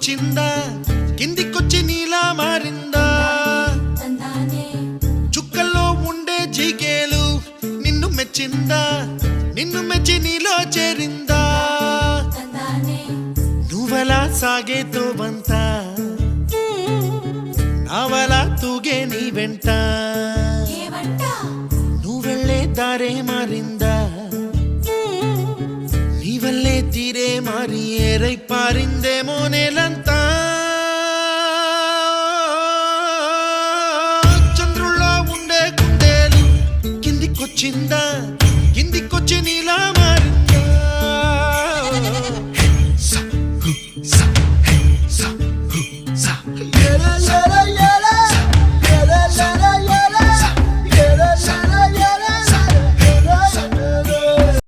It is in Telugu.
కిందికొచ్చిందా కిందికొచ్చి నీలా మారిందా చుక్కల్లో ఉండే జీకేలు నిన్ను మెచ్చిందా నిన్ను మెచ్చి నీలో చేరిందా నువ్వలా సాగేతో బంత నావలా తూగే నీ వెంట నువ్వెళ్ళే దారే మారిందా నీవల్లే తీరే మారి ఏరై పారిందేమో నేలంతా చంద్రుల్లో ఉండే గుండెలు కిందికొచ్చిందా కిందికొచ్చి నీలా